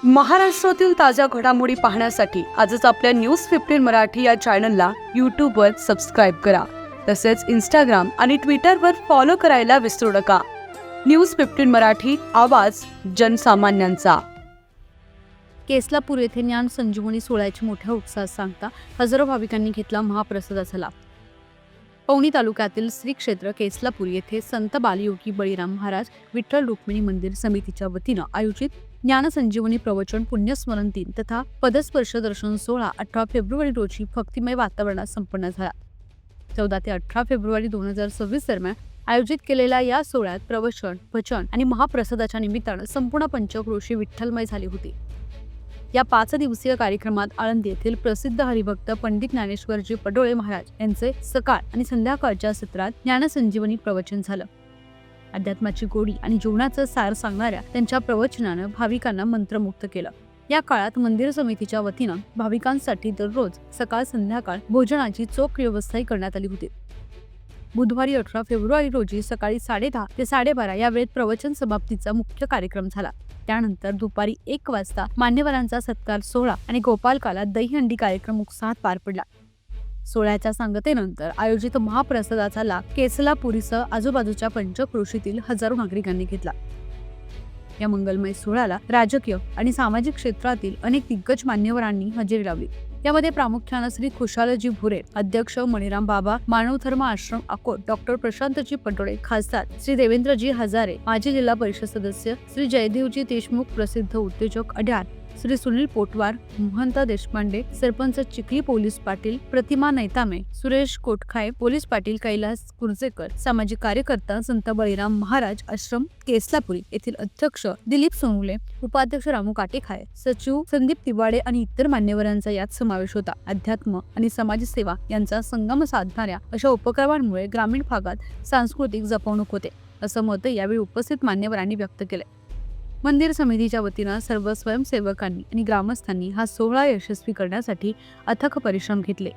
महाराष्ट्रातील ताज्या घडामोडी पाहण्यासाठी आजच आपल्या न्यूज 15 मराठी या चॅनलला यूट्यूबवर सबस्क्राईब करा. तसेच इंस्टाग्राम आणि ट्विटरवर फॉलो करायला विसरू नका. न्यूज 15 मराठी, आवाज जनसामान्यांचा. केसलापूर येथे ज्ञान संजीवनी सोहळ्याची मोठ्या उत्साहात सांगता हजारो भाविकांनी घेतला महाप्रसादाचा लाभ. पवनी तालुक्यातील श्री क्षेत्र केसलापूर येथे संत बालयोगी बळीराम महाराज विठ्ठल रुक्मिणी मंदिर समितीच्या वतीनं आयोजित ज्ञान संजीवनी प्रवचन पुण्यस्मरण दिन तथा पदस्पर्श दर्शन सोहळा 18 फेब्रुवारी रोजी भक्तिमय वातावरणात संपन्न झाला. 14 ते 18 फेब्रुवारी 2026 दरम्यान आयोजित केलेल्या या सोहळ्यात प्रवचन, भजन आणि महाप्रसादाच्या निमित्तानं संपूर्ण पंचक्रोशी विठ्ठलमय झाली होती. या 5 दिवसीय कार्यक्रमात आळंदी येथील प्रसिद्ध हरिभक्त पंडित ज्ञानेश्वरजी पडोळे महाराज यांचे सकाळ आणि संध्याकाळच्या सत्रात ज्ञानसंजीवनी प्रवचन झालं. अध्यात्माची गोडी आणि जीवनाचं सार सांगणाऱ्या त्यांच्या प्रवचनानं भाविकांना मंत्रमुग्ध केलं. या काळात मंदिर समितीच्या वतीनं भाविकांसाठी दररोज सकाळ संध्याकाळ भोजनाची चोख व्यवस्थाही करण्यात आली होती. बुधवारी 18 फेब्रुवारी रोजी सकाळी 10:30 ते 12:30 या वेळेत प्रवचन समाप्तीचा मुख्य कार्यक्रम झाला. त्यानंतर दुपारी 1 वाजता मान्यवरांचा सत्कार सोहळा आणि गोपालकाला दहीहंडी कार्यक्रम उत्साहात पार पडला. सोहळ्याच्या सांगतेनंतर आयोजित महाप्रसादाचा लाभ केसलापुरीसह आजूबाजूच्या पंचक्रोशीतील हजारो नागरिकांनी घेतला. या मंगलमय सोहळ्याला राजकीय आणि सामाजिक क्षेत्रातील अनेक दिग्गज मान्यवरांनी हजेरी लावली. यामध्ये प्रामुख्याने श्री खुशालजी भुरे, अध्यक्ष मणिराम बाबा मानवधर्म आश्रम अकोट, डॉक्टर प्रशांतजी पटोळे, खासदार श्री देवेंद्रजी हजारे, माजी जिल्हा परिषद सदस्य श्री जयदेवजी देशमुख, प्रसिद्ध उद्योजक अड्यार श्री सुनील पोटवार, महंत देशपांडे, सरपंच चिखली पोलीस पाटील प्रतिमा नैतामे, सुरेश कोटखाय पोलीस पाटील, कैलास कुर्जेकर, सामाजिक कार्यकर्ता संत बळीराम महाराज आश्रम केसलापुरी येथील अध्यक्ष दिलीप सोनुले, उपाध्यक्ष रामू काटेखाय, सचिव संदीप तिवाडे आणि इतर मान्यवरांचा यात समावेश होता. अध्यात्म आणि समाजसेवा यांचा संगम साधणाऱ्या अशा उपक्रमांमुळे ग्रामीण भागात सांस्कृतिक जपवणूक होते, असं मत यावेळी उपस्थित मान्यवरांनी व्यक्त केले. मंदिर समितीच्या वतीनं सर्व स्वयंसेवकांनी आणि ग्रामस्थांनी हा सोहळा यशस्वी करण्यासाठी अथक परिश्रम घेतले.